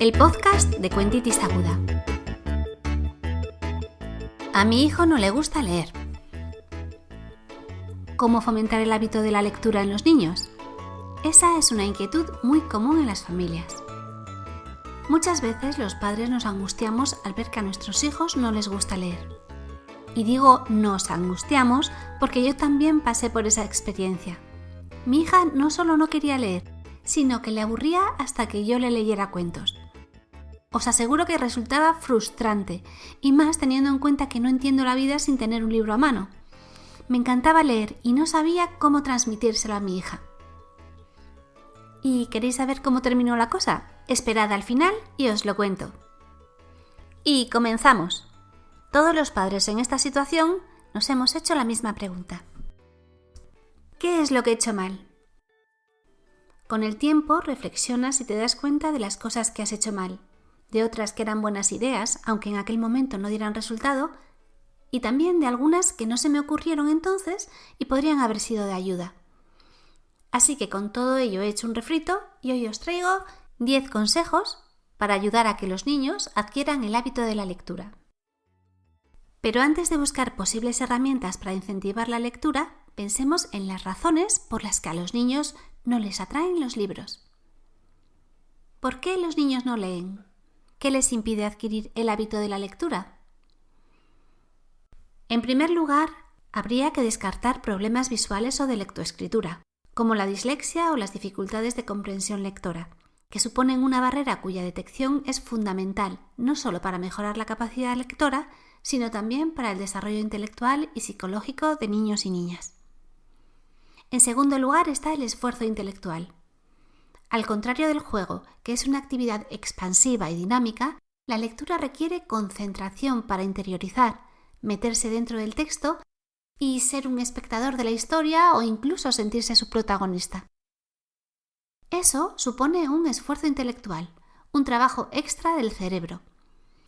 el podcast de Cuentitis Aguda. A mi hijo no le gusta leer. ¿Cómo fomentar el hábito de la lectura en los niños? Esa es una inquietud muy común en las familias. Muchas veces los padres nos angustiamos al ver que a nuestros hijos no les gusta leer. Y digo nos angustiamos porque yo también pasé por esa experiencia. Mi hija no solo no quería leer, sino que le aburría hasta que yo le leyera cuentos. Os aseguro que resultaba frustrante, y más teniendo en cuenta que no entiendo la vida sin tener un libro a mano. Me encantaba leer y no sabía cómo transmitírselo a mi hija. ¿Y queréis saber cómo terminó la cosa? Esperad al final y os lo cuento. Y comenzamos. Todos los padres en esta situación nos hemos hecho la misma pregunta. ¿Qué es lo que he hecho mal? Con el tiempo reflexionas y te das cuenta de las cosas que has hecho mal, de otras que eran buenas ideas, aunque en aquel momento no dieran resultado, y también de algunas que no se me ocurrieron entonces y podrían haber sido de ayuda. Así que con todo ello he hecho un refrito y hoy os traigo 10 consejos para ayudar a que los niños adquieran el hábito de la lectura. Pero antes de buscar posibles herramientas para incentivar la lectura, pensemos en las razones por las que a los niños no les atraen los libros. ¿Por qué los niños no leen? ¿Qué les impide adquirir el hábito de la lectura? En primer lugar, habría que descartar problemas visuales o de lectoescritura, como la dislexia o las dificultades de comprensión lectora, que suponen una barrera cuya detección es fundamental no solo para mejorar la capacidad lectora, sino también para el desarrollo intelectual y psicológico de niños y niñas. En segundo lugar está el esfuerzo intelectual. Al contrario del juego, que es una actividad expansiva y dinámica, la lectura requiere concentración para interiorizar, meterse dentro del texto y ser un espectador de la historia o incluso sentirse su protagonista. Eso supone un esfuerzo intelectual, un trabajo extra del cerebro.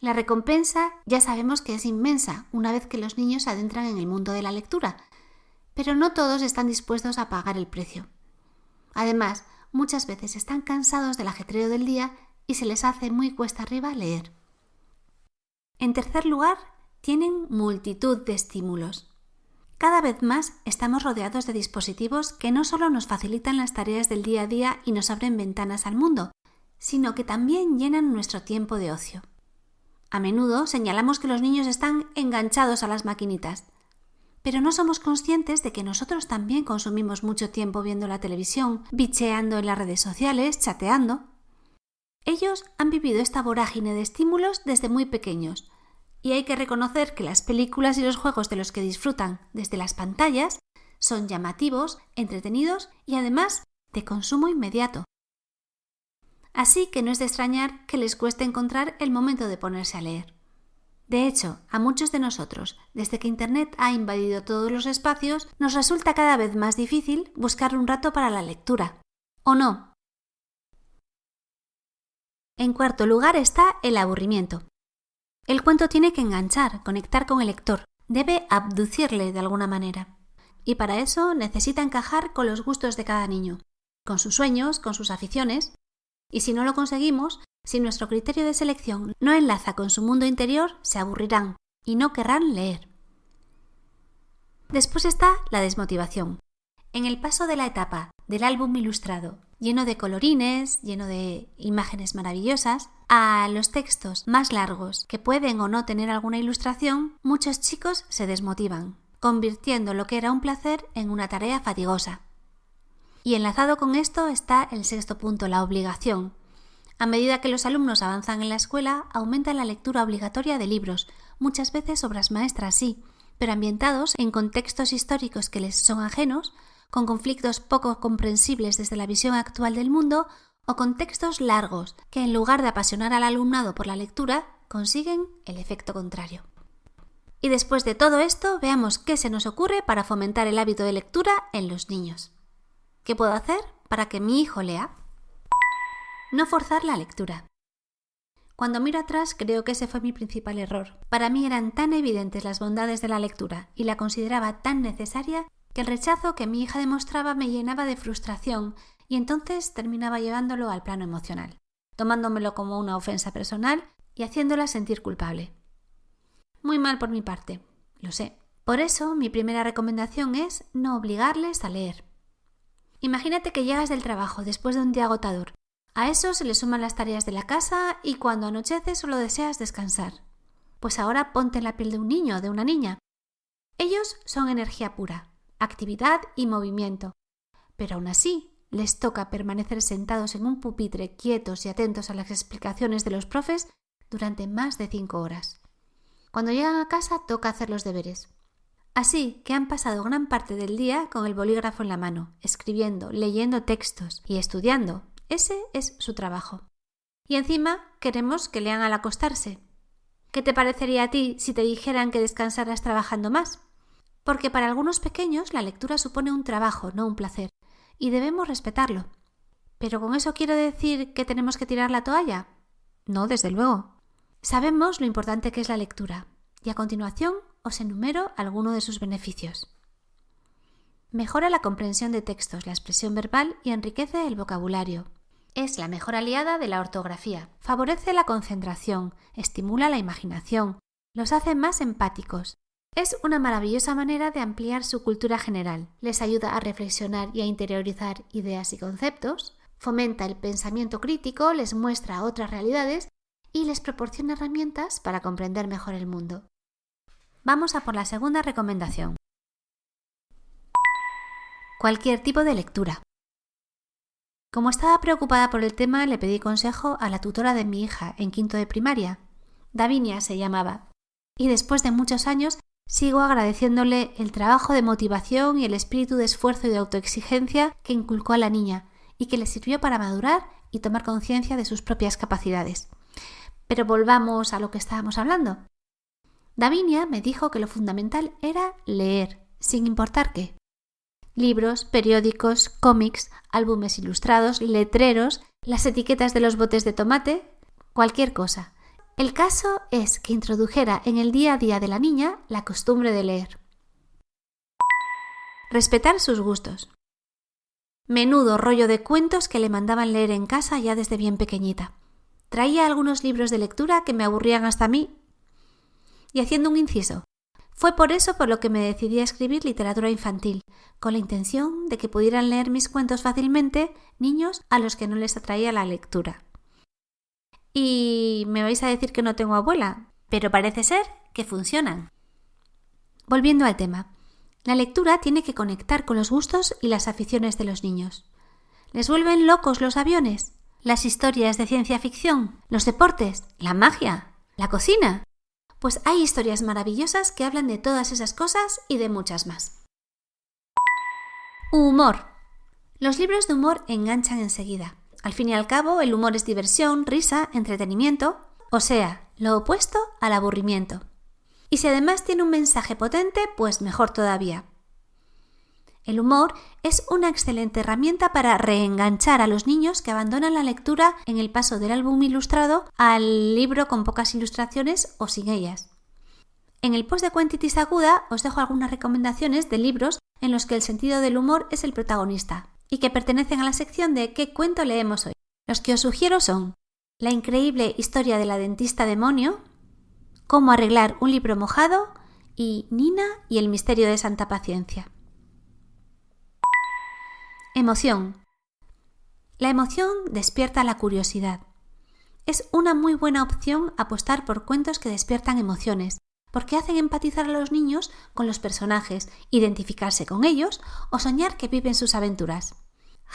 La recompensa ya sabemos que es inmensa una vez que los niños se adentran en el mundo de la lectura, pero no todos están dispuestos a pagar el precio. Además, muchas veces están cansados del ajetreo del día y se les hace muy cuesta arriba leer. En tercer lugar, tienen multitud de estímulos. Cada vez más estamos rodeados de dispositivos que no solo nos facilitan las tareas del día a día y nos abren ventanas al mundo, sino que también llenan nuestro tiempo de ocio. A menudo señalamos que los niños están enganchados a las maquinitas, pero no somos conscientes de que nosotros también consumimos mucho tiempo viendo la televisión, bicheando en las redes sociales, chateando. Ellos han vivido esta vorágine de estímulos desde muy pequeños, y hay que reconocer que las películas y los juegos de los que disfrutan desde las pantallas son llamativos, entretenidos y además de consumo inmediato. Así que no es de extrañar que les cueste encontrar el momento de ponerse a leer. De hecho, a muchos de nosotros, desde que Internet ha invadido todos los espacios, nos resulta cada vez más difícil buscar un rato para la lectura. ¿O no? En cuarto lugar está el aburrimiento. El cuento tiene que enganchar, conectar con el lector, debe abducirle de alguna manera. Y para eso necesita encajar con los gustos de cada niño, con sus sueños, con sus aficiones. Y si no lo conseguimos, si nuestro criterio de selección no enlaza con su mundo interior, se aburrirán y no querrán leer. Después está la desmotivación. En el paso de la etapa del álbum ilustrado, lleno de colorines, lleno de imágenes maravillosas, a los textos más largos que pueden o no tener alguna ilustración, muchos chicos se desmotivan, convirtiendo lo que era un placer en una tarea fatigosa. Y enlazado con esto está el sexto punto, la obligación. A medida que los alumnos avanzan en la escuela, aumenta la lectura obligatoria de libros, muchas veces obras maestras, sí, pero ambientados en contextos históricos que les son ajenos, con conflictos poco comprensibles desde la visión actual del mundo, o con textos largos que, en lugar de apasionar al alumnado por la lectura, consiguen el efecto contrario. Y después de todo esto, veamos qué se nos ocurre para fomentar el hábito de lectura en los niños. ¿Qué puedo hacer para que mi hijo lea? No forzar la lectura. Cuando miro atrás, creo que ese fue mi principal error. Para mí eran tan evidentes las bondades de la lectura y la consideraba tan necesaria que el rechazo que mi hija demostraba me llenaba de frustración y entonces terminaba llevándolo al plano emocional. tomándomelo como una ofensa personal y haciéndola sentir culpable. Muy mal por mi parte, lo sé. Por eso, mi primera recomendación es no obligarles a leer. Imagínate que llegas del trabajo después de un día agotador. A eso se le suman las tareas de la casa y cuando anochece solo deseas descansar. Pues ahora ponte en la piel de un niño o de una niña. Ellos son energía pura, actividad y movimiento. Pero aún así, les toca permanecer sentados en un pupitre quietos y atentos a las explicaciones de los profes durante más de 5 horas. Cuando llegan a casa toca hacer los deberes. Así que han pasado gran parte del día con el bolígrafo en la mano, escribiendo, leyendo textos y estudiando. Ese es su trabajo. Y encima queremos que lean al acostarse. ¿Qué te parecería a ti si te dijeran que descansaras trabajando más? Porque para algunos pequeños la lectura supone un trabajo, no un placer, y debemos respetarlo. ¿Pero con eso quiero decir que tenemos que tirar la toalla? No, desde luego. Sabemos lo importante que es la lectura, y a continuación os enumero algunos de sus beneficios. Mejora la comprensión de textos, la expresión verbal y enriquece el vocabulario. Es la mejor aliada de la ortografía. Favorece la concentración, estimula la imaginación, los hace más empáticos. Es una maravillosa manera de ampliar su cultura general. Les ayuda a reflexionar y a interiorizar ideas y conceptos, fomenta el pensamiento crítico, les muestra otras realidades y les proporciona herramientas para comprender mejor el mundo. Vamos a por la segunda recomendación. Cualquier tipo de lectura. Como estaba preocupada por el tema, le pedí consejo a la tutora de mi hija en 5º de primaria. Davinia se llamaba. Y después de muchos años, sigo agradeciéndole el trabajo de motivación y el espíritu de esfuerzo y de autoexigencia que inculcó a la niña y que le sirvió para madurar y tomar conciencia de sus propias capacidades. Pero volvamos a lo que estábamos hablando. Davinia me dijo que lo fundamental era leer, sin importar qué. Libros, periódicos, cómics, álbumes ilustrados, letreros, las etiquetas de los botes de tomate, cualquier cosa. El caso es que introdujera en el día a día de la niña la costumbre de leer. Respetar sus gustos. Menudo rollo de cuentos que le mandaban leer en casa ya desde bien pequeñita. Traía algunos libros de lectura que me aburrían hasta a mí. Y haciendo un inciso, fue por eso por lo que me decidí a escribir literatura infantil, con la intención de que pudieran leer mis cuentos fácilmente niños a los que no les atraía la lectura. Y me vais a decir que no tengo abuela, pero parece ser que funcionan. Volviendo al tema, la lectura tiene que conectar con los gustos y las aficiones de los niños. ¿Les vuelven locos los aviones? ¿Las historias de ciencia ficción? ¿Los deportes? ¿La magia? ¿La cocina? Pues hay historias maravillosas que hablan de todas esas cosas y de muchas más. Humor. Los libros de humor enganchan enseguida. Al fin y al cabo, el humor es diversión, risa, entretenimiento, o sea, lo opuesto al aburrimiento. Y si además tiene un mensaje potente, pues mejor todavía. El humor es una excelente herramienta para reenganchar a los niños que abandonan la lectura en el paso del álbum ilustrado al libro con pocas ilustraciones o sin ellas. En el post de Cuentitis Aguda os dejo algunas recomendaciones de libros en los que el sentido del humor es el protagonista y que pertenecen a la sección de ¿Qué cuento leemos hoy? Los que os sugiero son La increíble historia de la dentista demonio, Cómo arreglar un libro mojado y Nina y el misterio de Santa Paciencia. Emoción. La emoción despierta la curiosidad. Es una muy buena opción apostar por cuentos que despiertan emociones, porque hacen empatizar a los niños con los personajes, identificarse con ellos o soñar que viven sus aventuras.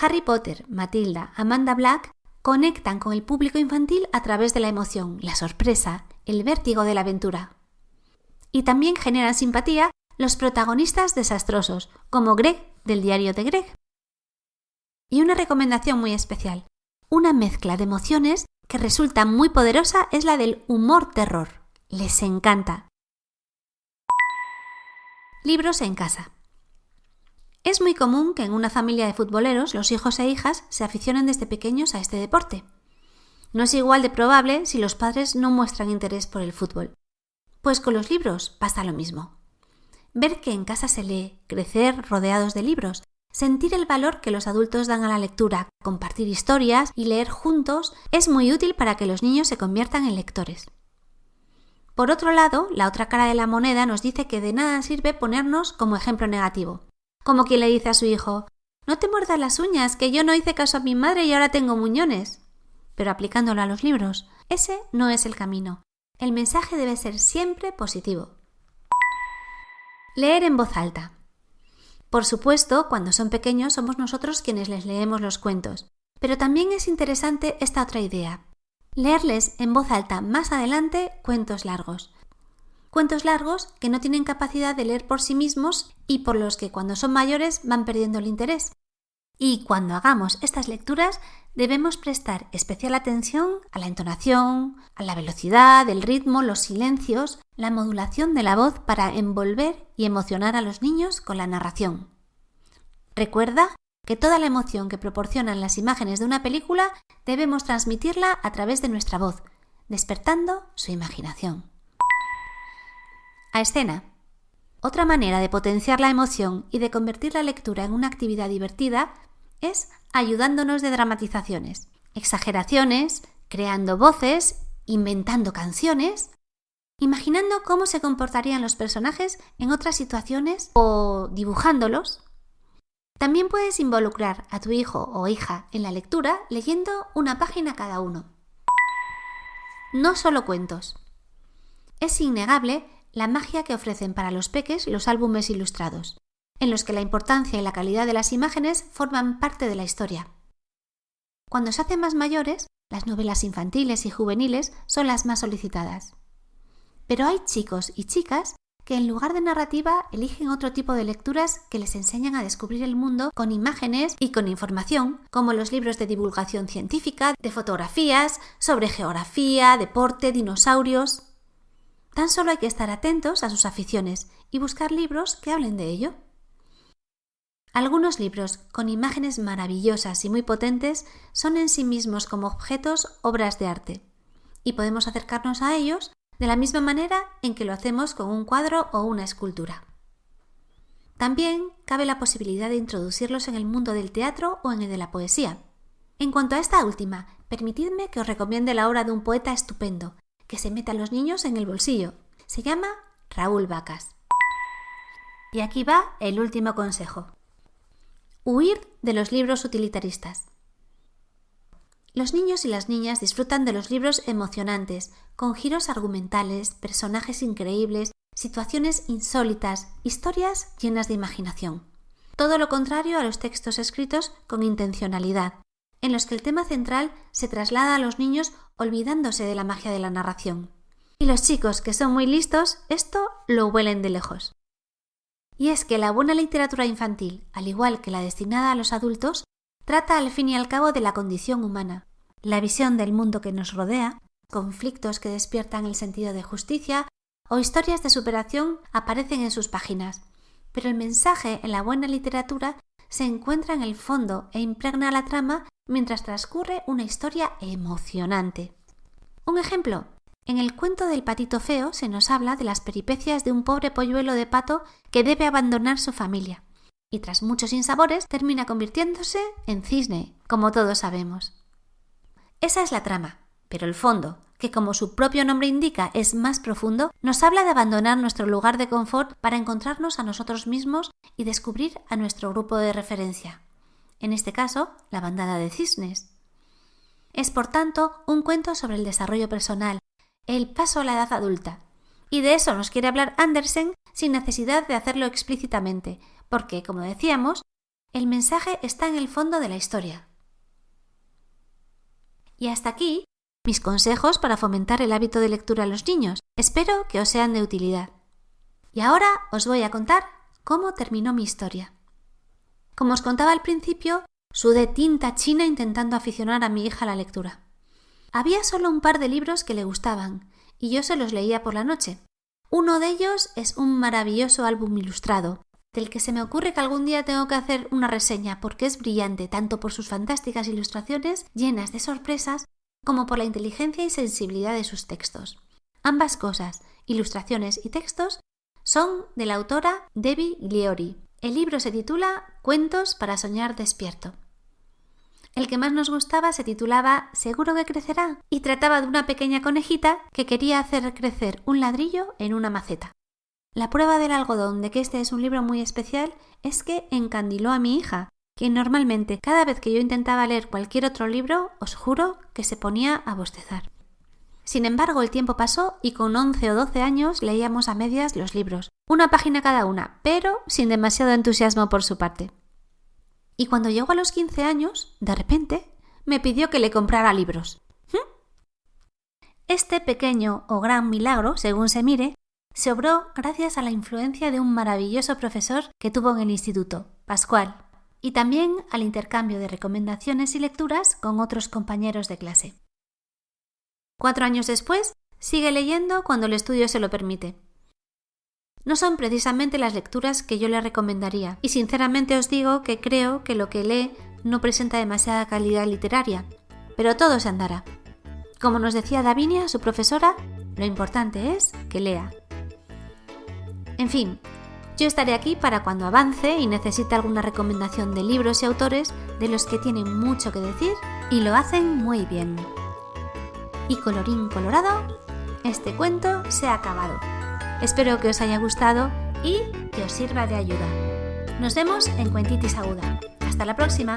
Harry Potter, Matilda, Amanda Black conectan con el público infantil a través de la emoción, la sorpresa, el vértigo de la aventura. Y también generan simpatía los protagonistas desastrosos, como Greg del diario de Greg. Y una recomendación muy especial, una mezcla de emociones que resulta muy poderosa es la del humor-terror. Les encanta. Libros en casa. Es muy común que en una familia de futboleros los hijos e hijas se aficionen desde pequeños a este deporte. No es igual de probable si los padres no muestran interés por el fútbol. Pues con los libros pasa lo mismo. Ver que en casa se lee, crecer rodeados de libros, Sentir el valor que los adultos dan a la lectura, compartir historias y leer juntos es muy útil para que los niños se conviertan en lectores. Por otro lado, la otra cara de la moneda nos dice que de nada sirve ponernos como ejemplo negativo, como quien le dice a su hijo: «No te muerdas las uñas, que yo no hice caso a mi madre y ahora tengo muñones». Pero aplicándolo a los libros, ese no es el camino. El mensaje debe ser siempre positivo. Leer en voz alta. Por supuesto, cuando son pequeños somos nosotros quienes les leemos los cuentos, pero también es interesante esta otra idea: leerles en voz alta más adelante cuentos largos. Cuentos largos que no tienen capacidad de leer por sí mismos y por los que cuando son mayores van perdiendo el interés. Y cuando hagamos estas lecturas debemos prestar especial atención a la entonación, a la velocidad, el ritmo, los silencios, la modulación de la voz para envolver y emocionar a los niños con la narración. Recuerda que toda la emoción que proporcionan las imágenes de una película debemos transmitirla a través de nuestra voz, despertando su imaginación. A escena. Otra manera de potenciar la emoción y de convertir la lectura en una actividad divertida es ayudándonos de dramatizaciones, exageraciones, creando voces, inventando canciones, imaginando cómo se comportarían los personajes en otras situaciones o dibujándolos. También puedes involucrar a tu hijo o hija en la lectura leyendo una página cada uno. No solo cuentos. Es innegable la magia que ofrecen para los peques los álbumes ilustrados, en los que la importancia y la calidad de las imágenes forman parte de la historia. Cuando se hacen más mayores, las novelas infantiles y juveniles son las más solicitadas. Pero hay chicos y chicas que en lugar de narrativa eligen otro tipo de lecturas que les enseñan a descubrir el mundo con imágenes y con información, como los libros de divulgación científica, de fotografías, sobre geografía, deporte, dinosaurios. Tan solo hay que estar atentos a sus aficiones y buscar libros que hablen de ello. Algunos libros con imágenes maravillosas y muy potentes son en sí mismos como objetos obras de arte, y podemos acercarnos a ellos de la misma manera en que lo hacemos con un cuadro o una escultura. También cabe la posibilidad de introducirlos en el mundo del teatro o en el de la poesía. En cuanto a esta última, permitidme que os recomiende la obra de un poeta estupendo, que se mete a los niños en el bolsillo. Se llama Raúl Vacas. Y aquí va el último consejo. Huir de los libros utilitaristas. Los niños y las niñas disfrutan de los libros emocionantes, con giros argumentales, personajes increíbles, situaciones insólitas, historias llenas de imaginación. Todo lo contrario a los textos escritos con intencionalidad, en los que el tema central se traslada a los niños olvidándose de la magia de la narración. Y los chicos, que son muy listos, esto lo huelen de lejos. Y es que la buena literatura infantil, al igual que la destinada a los adultos, trata al fin y al cabo de la condición humana, la visión del mundo que nos rodea, conflictos que despiertan el sentido de justicia o historias de superación aparecen en sus páginas. Pero el mensaje en la buena literatura se encuentra en el fondo e impregna la trama mientras transcurre una historia emocionante. Un ejemplo. En el cuento del patito feo se nos habla de las peripecias de un pobre polluelo de pato que debe abandonar su familia y tras muchos sinsabores termina convirtiéndose en cisne, como todos sabemos. Esa es la trama, pero el fondo, que como su propio nombre indica es más profundo, nos habla de abandonar nuestro lugar de confort para encontrarnos a nosotros mismos y descubrir a nuestro grupo de referencia. En este caso, la bandada de cisnes. Es por tanto un cuento sobre el desarrollo personal, el paso a la edad adulta. Y de eso nos quiere hablar Andersen sin necesidad de hacerlo explícitamente, porque, como decíamos, el mensaje está en el fondo de la historia. Y hasta aquí mis consejos para fomentar el hábito de lectura a los niños. Espero que os sean de utilidad. Y ahora os voy a contar cómo terminó mi historia. Como os contaba al principio, sudé tinta china intentando aficionar a mi hija a la lectura. Había solo un par de libros que le gustaban, y yo se los leía por la noche. Uno de ellos es un maravilloso álbum ilustrado, del que se me ocurre que algún día tengo que hacer una reseña porque es brillante tanto por sus fantásticas ilustraciones llenas de sorpresas como por la inteligencia y sensibilidad de sus textos. Ambas cosas, ilustraciones y textos, son de la autora Debbie Gliori. El libro se titula Cuentos para soñar despierto. El que más nos gustaba se titulaba Seguro que crecerá y trataba de una pequeña conejita que quería hacer crecer un ladrillo en una maceta. La prueba del algodón de que este es un libro muy especial es que encandiló a mi hija, que normalmente cada vez que yo intentaba leer cualquier otro libro, os juro que se ponía a bostezar. Sin embargo, el tiempo pasó y con 11 o 12 años leíamos a medias los libros, una página cada una, pero sin demasiado entusiasmo por su parte. Y cuando llegó a los 15 años, de repente, me pidió que le comprara libros. Este pequeño o gran milagro, según se mire, se obró gracias a la influencia de un maravilloso profesor que tuvo en el instituto, Pascual, y también al intercambio de recomendaciones y lecturas con otros compañeros de clase. 4 años después, sigue leyendo cuando el estudio se lo permite. No son precisamente las lecturas que yo le recomendaría, y sinceramente os digo que creo que lo que lee no presenta demasiada calidad literaria, pero todo se andará. Como nos decía Davinia, su profesora, lo importante es que lea. En fin, yo estaré aquí para cuando avance y necesite alguna recomendación de libros y autores de los que tienen mucho que decir y lo hacen muy bien. Y colorín colorado, este cuento se ha acabado. Espero que os haya gustado y que os sirva de ayuda. Nos vemos en Cuentitis Aguda. Hasta la próxima.